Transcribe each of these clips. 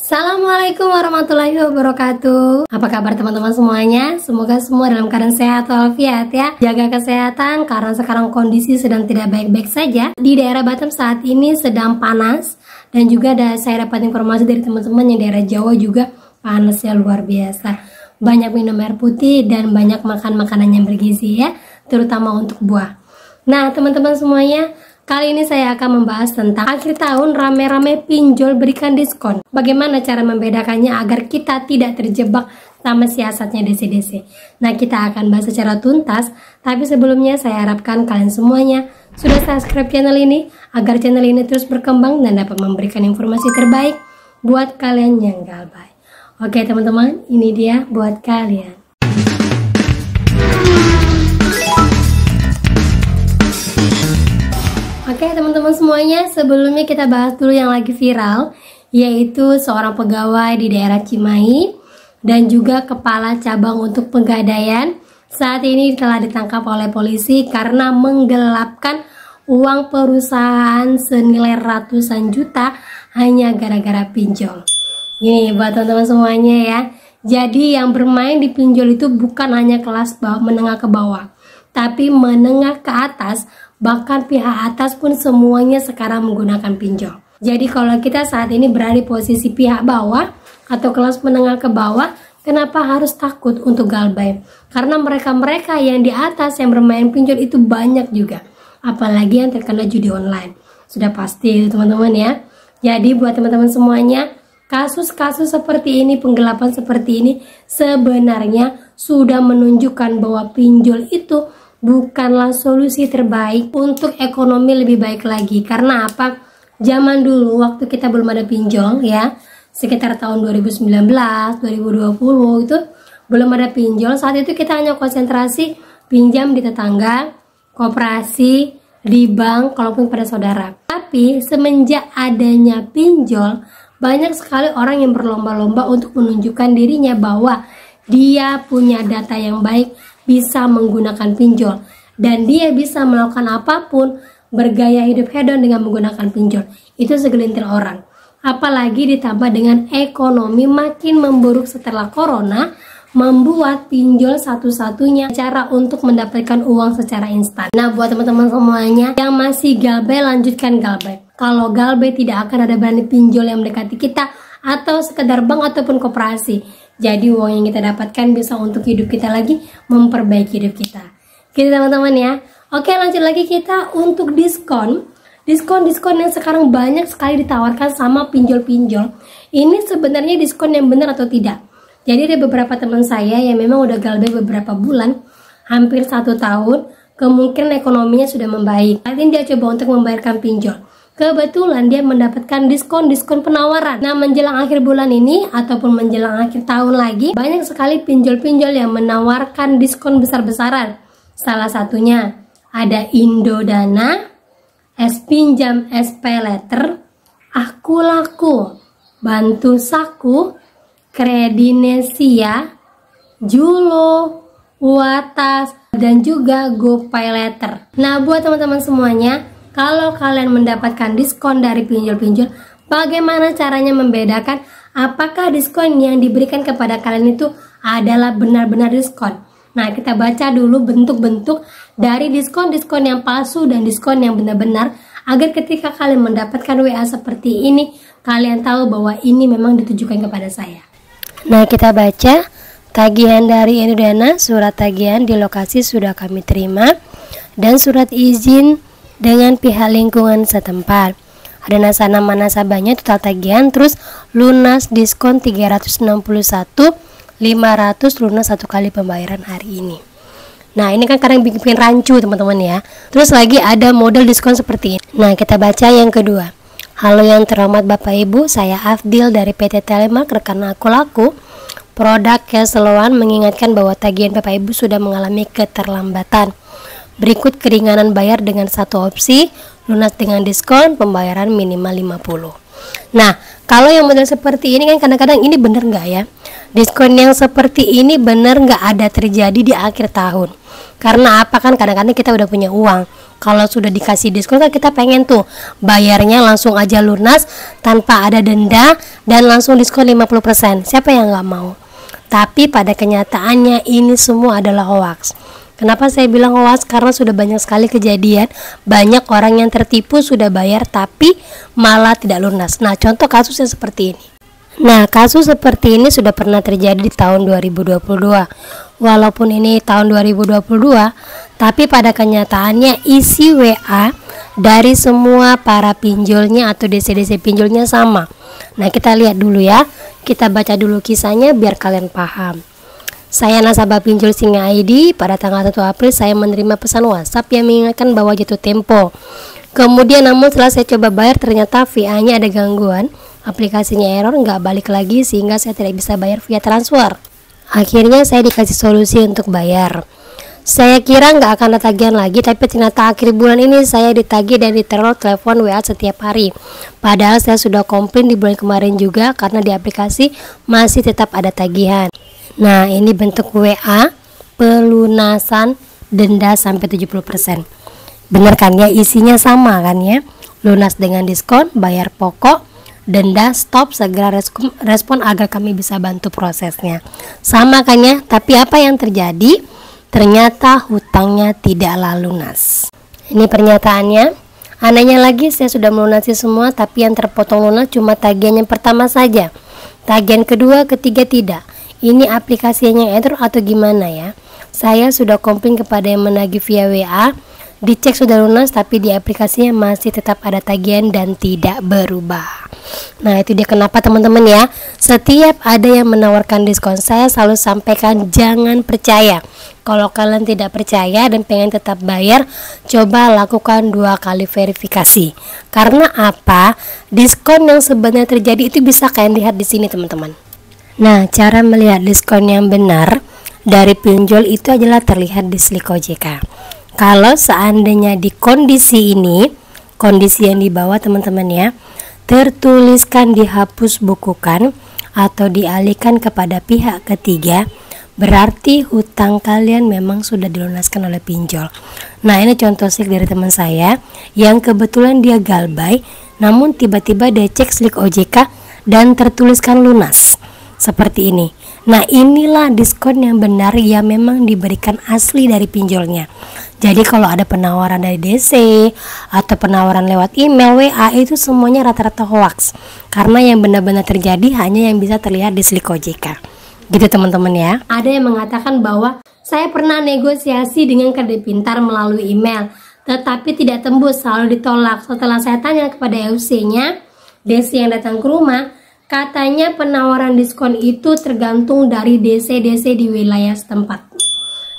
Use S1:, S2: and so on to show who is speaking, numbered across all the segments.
S1: Assalamualaikum warahmatullahi wabarakatuh. Apa kabar teman-teman semuanya? Semoga semua dalam keadaan sehat walafiat ya. Jaga kesehatan karena sekarang kondisi sedang tidak baik-baik saja. Di daerah Batam saat ini sedang panas. Dan juga saya dapat informasi dari teman-teman yang daerah Jawa juga panasnya luar biasa. Banyak minum air putih dan banyak makan makanan yang bergizi ya, terutama untuk buah. Nah teman-teman semuanya, kali ini saya akan membahas tentang akhir tahun rame-rame pinjol berikan diskon. Bagaimana cara membedakannya agar kita tidak terjebak sama siasatnya DC-DC. Nah kita akan bahas secara tuntas, tapi sebelumnya saya harapkan kalian semuanya sudah subscribe channel ini agar channel ini terus berkembang dan dapat memberikan informasi terbaik buat kalian yang galbay. Oke teman-teman, ini dia buat kalian. Oke teman-teman semuanya, sebelumnya kita bahas dulu yang lagi viral, yaitu seorang pegawai di daerah Cimahi dan juga kepala cabang untuk Pegadaian saat ini telah ditangkap oleh polisi karena menggelapkan uang perusahaan senilai ratusan juta hanya gara-gara pinjol. Ini buat teman-teman semuanya ya. Jadi yang bermain di pinjol itu bukan hanya kelas menengah ke bawah, tapi menengah ke atas. Bahkan pihak atas pun semuanya sekarang menggunakan pinjol. Jadi kalau kita saat ini berada di posisi pihak bawah atau kelas menengah ke bawah, kenapa harus takut untuk galbay? Karena mereka-mereka yang di atas yang bermain pinjol itu banyak juga. Apalagi yang terkena judi online. Sudah pasti teman-teman ya. Jadi buat teman-teman semuanya, kasus-kasus seperti ini, penggelapan seperti ini sebenarnya sudah menunjukkan bahwa pinjol itu bukanlah solusi terbaik untuk ekonomi lebih baik lagi. Karena apa? Zaman dulu waktu kita belum ada pinjol ya, sekitar tahun 2019, 2020 itu belum ada pinjol. Saat itu kita hanya konsentrasi pinjam di tetangga, koperasi, di bank, kalaupun pada saudara. Tapi semenjak adanya pinjol, banyak sekali orang yang berlomba-lomba untuk menunjukkan dirinya bahwa dia punya data yang baik, bisa menggunakan pinjol, dan dia bisa melakukan apapun, bergaya hidup hedon dengan menggunakan pinjol. Itu segelintir orang. Apalagi ditambah dengan ekonomi makin memburuk setelah corona, membuat pinjol satu-satunya cara untuk mendapatkan uang secara instan. Nah buat teman-teman semuanya yang masih galbay, lanjutkan galbay. Kalau galbay tidak akan ada berani pinjol yang mendekati kita, atau sekedar bank ataupun koperasi. Jadi uang yang kita dapatkan bisa untuk hidup kita lagi, memperbaiki hidup kita. Gitu teman-teman ya. Oke lanjut lagi kita untuk diskon. Diskon-diskon yang sekarang banyak sekali ditawarkan sama pinjol-pinjol. Ini sebenarnya diskon yang benar atau tidak? Jadi ada beberapa teman saya yang memang udah galbay beberapa bulan, hampir 1 tahun, kemungkinan ekonominya sudah membaik. Saat ini dia coba untuk membayarkan pinjol. Kebetulan dia mendapatkan diskon-diskon penawaran. Nah menjelang akhir bulan ini ataupun menjelang akhir tahun lagi, banyak sekali pinjol-pinjol yang menawarkan diskon besar-besaran. Salah satunya ada Indodana, S-Pinjam SP Letter, Aku Laku, Bantu Saku, Kredinesia, Julo, Watas, dan juga GoPay Letter. Nah buat teman-teman semuanya, kalau kalian mendapatkan diskon dari pinjol-pinjol, bagaimana caranya membedakan apakah diskon yang diberikan kepada kalian itu adalah benar-benar diskon? Nah, kita baca dulu bentuk-bentuk dari diskon-diskon yang palsu dan diskon yang benar-benar, agar ketika kalian mendapatkan WA seperti ini, kalian tahu bahwa ini memang ditujukan kepada saya. Nah, kita baca tagihan dari Indodana, surat tagihan di lokasi sudah kami terima, dan surat izin dengan pihak lingkungan setempat. Ada nama nasabahnya, total tagihan, terus lunas diskon 361, 500 lunas 1 kali pembayaran hari ini. Nah ini kan kadang bikin rancu teman-teman ya. Terus lagi ada model diskon seperti ini. Nah kita baca yang kedua. Halo yang terhormat Bapak Ibu, saya Afdil dari PT Telemark, rekan Aku Laku. Produk Cash Loan mengingatkan bahwa tagihan Bapak Ibu sudah mengalami keterlambatan. Berikut keringanan bayar dengan satu opsi, lunas dengan diskon, pembayaran minimal 50. Nah, kalau yang model seperti ini kan kadang-kadang ini bener nggak ya? Diskon yang seperti ini benar nggak ada terjadi di akhir tahun. Karena apa, kan kadang-kadang kita udah punya uang. Kalau sudah dikasih diskon kan kita pengen tuh bayarnya langsung aja lunas tanpa ada denda dan langsung diskon 50%. Siapa yang nggak mau? Tapi pada kenyataannya ini semua adalah hoax. Kenapa saya bilang hoax? Karena sudah banyak sekali kejadian, banyak orang yang tertipu sudah bayar tapi malah tidak lunas. Nah, contoh kasusnya seperti ini. Nah, kasus seperti ini sudah pernah terjadi di tahun 2022. Walaupun ini tahun 2022, tapi pada kenyataannya isi WA dari semua para pinjolnya atau DC-DC pinjolnya sama. Nah, kita lihat dulu ya. Kita baca dulu kisahnya biar kalian paham. Saya nasabah pinjol Singa ID. Pada tanggal 1 April saya menerima pesan WhatsApp yang mengingatkan bahwa jatuh tempo. Kemudian namun setelah saya coba bayar ternyata VA-nya ada gangguan. Aplikasinya error, nggak balik lagi sehingga saya tidak bisa bayar via transfer. Akhirnya saya dikasih solusi untuk bayar. Saya kira nggak akan ada tagihan lagi, tapi ternyata akhir bulan ini saya ditagih dan diteror telepon WA setiap hari. Padahal saya sudah komplain di bulan kemarin juga karena di aplikasi masih tetap ada tagihan. Nah, ini bentuk WA pelunasan denda sampai 70%. Bener kan ya, isinya sama kan ya? Lunas dengan diskon, bayar pokok, denda, stop, segera respon agar kami bisa bantu prosesnya. Sama kan ya? Tapi apa yang terjadi? Ternyata hutangnya tidaklah lunas. Ini pernyataannya. Anehnya lagi, saya sudah melunasi semua, tapi yang terpotong lunas cuma tagihan yang pertama saja. Tagihan kedua, ketiga tidak. Ini aplikasinya error atau gimana ya? Saya sudah komplain kepada yang menagih via WA. Dicek sudah lunas, tapi di aplikasinya masih tetap ada tagihan dan tidak berubah. Nah, itu dia kenapa teman-teman ya, setiap ada yang menawarkan diskon saya selalu sampaikan jangan percaya. Kalau kalian tidak percaya dan pengen tetap bayar, coba lakukan 2 kali verifikasi. Karena apa? Diskon yang sebenarnya terjadi itu bisa kalian lihat di sini teman-teman. Nah, cara melihat diskon yang benar dari pinjol itu adalah terlihat di Slik OJK. Kalau seandainya di kondisi ini, kondisi yang di bawah teman-teman ya, tertuliskan dihapus bukukan atau dialihkan kepada pihak ketiga, berarti hutang kalian memang sudah dilunaskan oleh pinjol. Nah, ini contoh slik dari teman saya yang kebetulan dia galbay, namun tiba-tiba dia cek Slik OJK dan tertuliskan lunas seperti ini. Nah, inilah diskon yang benar yang memang diberikan asli dari pinjolnya. Jadi kalau ada penawaran dari DC atau penawaran lewat email, WA, itu semuanya rata-rata hoax. Karena yang benar-benar terjadi hanya yang bisa terlihat di Slik OJK. Gitu teman-teman ya. Ada yang mengatakan bahwa saya pernah negosiasi dengan Kredit Pintar melalui email, tetapi tidak tembus, selalu ditolak. Setelah saya tanya kepada EUC-nya, DC yang datang ke rumah, katanya penawaran diskon itu tergantung dari DC-DC di wilayah setempat.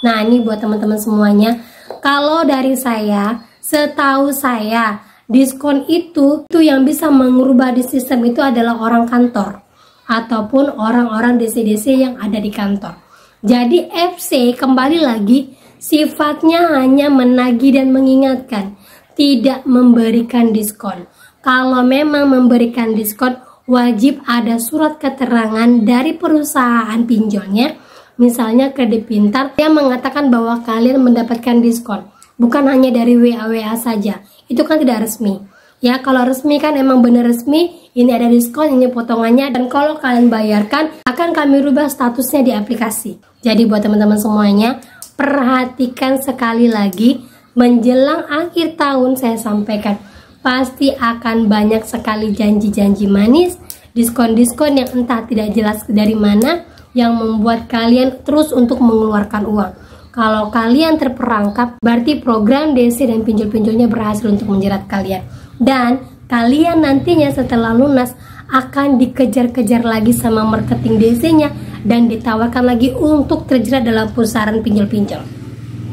S1: Nah, ini buat teman-teman semuanya. Kalau dari saya, setahu saya, diskon itu yang bisa mengubah di sistem itu adalah orang kantor ataupun orang-orang DC-DC yang ada di kantor. Jadi FC kembali lagi sifatnya hanya menagih dan mengingatkan, tidak memberikan diskon. Kalau memang memberikan diskon, wajib ada surat keterangan dari perusahaan pinjolnya, misalnya Kredit Pintar, yang mengatakan bahwa kalian mendapatkan diskon. Bukan hanya dari WA saja, itu kan tidak resmi. Ya, kalau resmi kan emang benar resmi, ini ada diskon, ini potongannya, dan kalau kalian bayarkan, akan kami rubah statusnya di aplikasi. Jadi buat teman-teman semuanya, perhatikan sekali lagi, menjelang akhir tahun saya sampaikan, pasti akan banyak sekali janji-janji manis, diskon-diskon yang entah tidak jelas dari mana, yang membuat kalian terus untuk mengeluarkan uang. Kalau kalian terperangkap, berarti program DC dan pinjol-pinjolnya berhasil untuk menjerat kalian. Dan kalian nantinya setelah lunas akan dikejar-kejar lagi sama marketing DC-nya dan ditawarkan lagi untuk terjerat dalam pusaran pinjol-pinjol.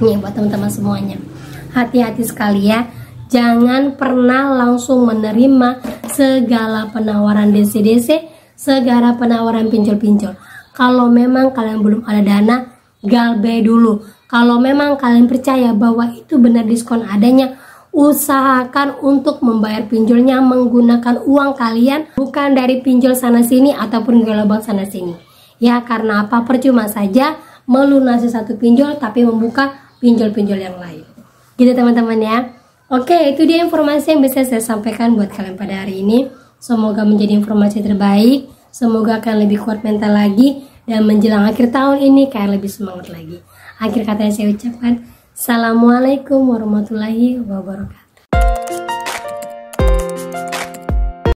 S1: Ini buat teman-teman semuanya. Hati-hati sekali ya. Jangan pernah langsung menerima segala penawaran DC-DC, segala penawaran pinjol-pinjol. Kalau memang kalian belum ada dana, galbay dulu. Kalau memang kalian percaya bahwa itu benar diskon adanya, usahakan untuk membayar pinjolnya menggunakan uang kalian, bukan dari pinjol sana sini ataupun gelobak sana sini. Ya, karena apa? Percuma saja melunasi satu pinjol tapi membuka pinjol-pinjol yang lain. Gitu teman-teman ya. Oke, itu dia informasi yang bisa saya sampaikan buat kalian pada hari ini. Semoga menjadi informasi terbaik. Semoga kalian lebih kuat mental lagi. Dan menjelang akhir tahun ini kalian lebih semangat lagi. Akhir kata yang saya ucapkan, Assalamualaikum warahmatullahi wabarakatuh.